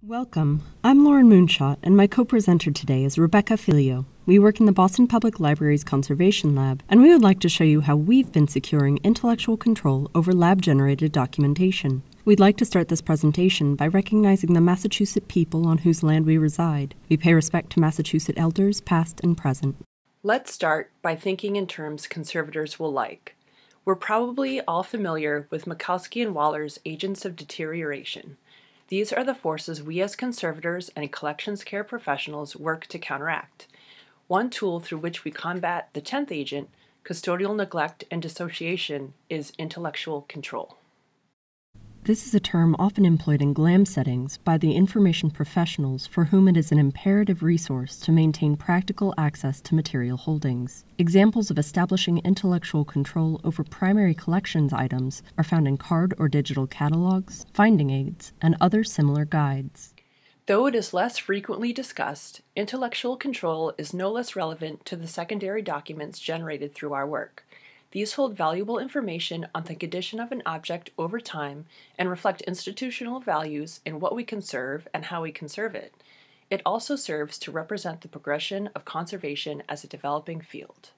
Welcome. I'm Lauren Moon-Schott, and my co-presenter today is Rebecca Philio. We work in the Boston Public Library's Conservation Lab, and we would like to show you how we've been securing intellectual control over lab-generated documentation. We'd like to start this presentation by recognizing the Massachusetts people on whose land we reside. We pay respect to Massachusetts elders, past and present. Let's start by thinking in terms conservators will like. We're probably all familiar with Mikulski and Waller's agents of deterioration. These are the forces we as conservators and collections care professionals work to counteract. One tool through which we combat the 10th agent, custodial neglect and dissociation, is intellectual control. This is a term often employed in GLAM settings by the information professionals for whom it is an imperative resource to maintain practical access to material holdings. Examples of establishing intellectual control over primary collections items are found in card or digital catalogs, finding aids, and other similar guides. Though it is less frequently discussed, intellectual control is no less relevant to the secondary documents generated through our work. These hold valuable information on the condition of an object over time and reflect institutional values in what we conserve and how we conserve it. It also serves to represent the progression of conservation as a developing field.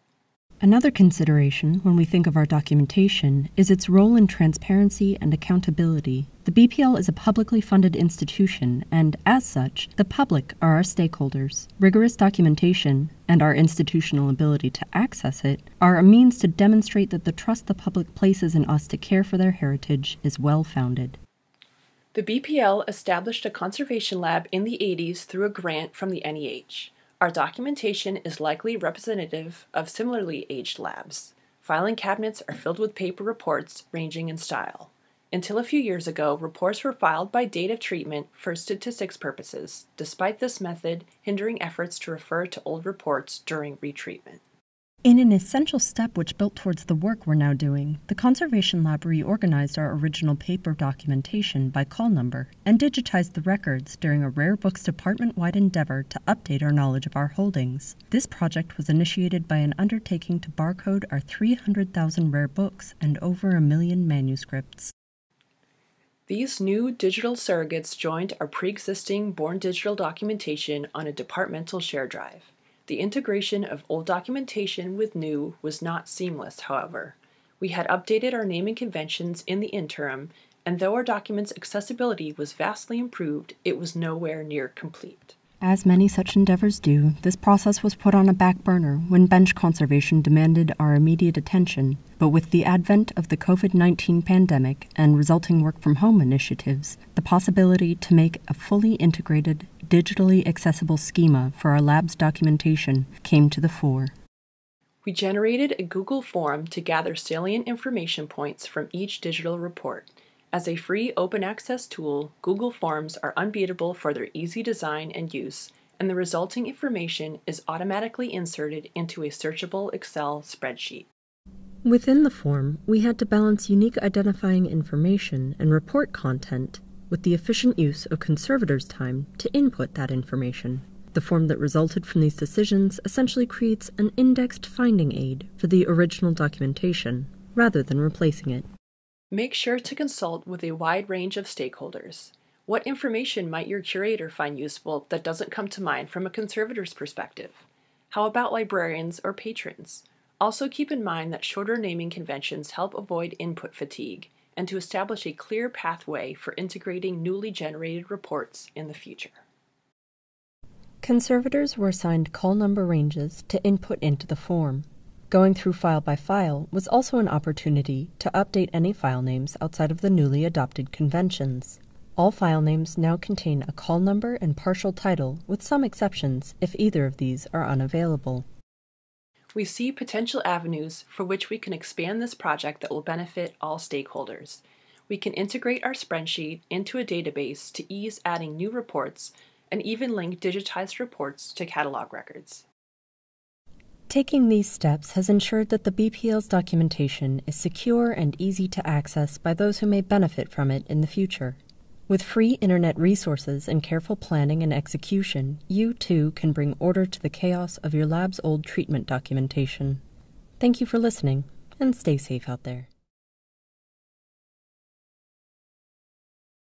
Another consideration when we think of our documentation is its role in transparency and accountability. The BPL is a publicly funded institution, and as such, the public are our stakeholders. Rigorous documentation, and our institutional ability to access it, are a means to demonstrate that the trust the public places in us to care for their heritage is well-founded. The BPL established a conservation lab in the 80s through a grant from the NEH. Our documentation is likely representative of similarly aged labs. Filing cabinets are filled with paper reports ranging in style. Until a few years ago, reports were filed by date of treatment for statistics purposes, despite this method hindering efforts to refer to old reports during retreatment. In an essential step which built towards the work we're now doing, the Conservation Lab reorganized our original paper documentation by call number and digitized the records during a rare books department-wide endeavor to update our knowledge of our holdings. This project was initiated by an undertaking to barcode our 300,000 rare books and over 1 million manuscripts. These new digital surrogates joined our pre-existing Born Digital documentation on a departmental share drive. The integration of old documentation with new was not seamless, however. We had updated our naming conventions in the interim, and though our document's accessibility was vastly improved, it was nowhere near complete. As many such endeavors do, this process was put on a back burner when bench conservation demanded our immediate attention. But with the advent of the COVID-19 pandemic and resulting work-from-home initiatives, the possibility to make a fully integrated, digitally accessible schema for our lab's documentation came to the fore. We generated a Google form to gather salient information points from each digital report. As a free open access tool, Google Forms are unbeatable for their easy design and use, and the resulting information is automatically inserted into a searchable Excel spreadsheet. Within the form, we had to balance unique identifying information and report content with the efficient use of conservators' time to input that information. The form that resulted from these decisions essentially creates an indexed finding aid for the original documentation, rather than replacing it. Make sure to consult with a wide range of stakeholders. What information might your curator find useful that doesn't come to mind from a conservator's perspective? How about librarians or patrons? Also keep in mind that shorter naming conventions help avoid input fatigue and to establish a clear pathway for integrating newly generated reports in the future. Conservators were assigned call number ranges to input into the form. Going through file by file was also an opportunity to update any file names outside of the newly adopted conventions. All file names now contain a call number and partial title, with some exceptions if either of these are unavailable. We see potential avenues for which we can expand this project that will benefit all stakeholders. We can integrate our spreadsheet into a database to ease adding new reports and even link digitized reports to catalog records. Taking these steps has ensured that the BPL's documentation is secure and easy to access by those who may benefit from it in the future. With free internet resources and careful planning and execution, you too can bring order to the chaos of your lab's old treatment documentation. Thank you for listening, and stay safe out there.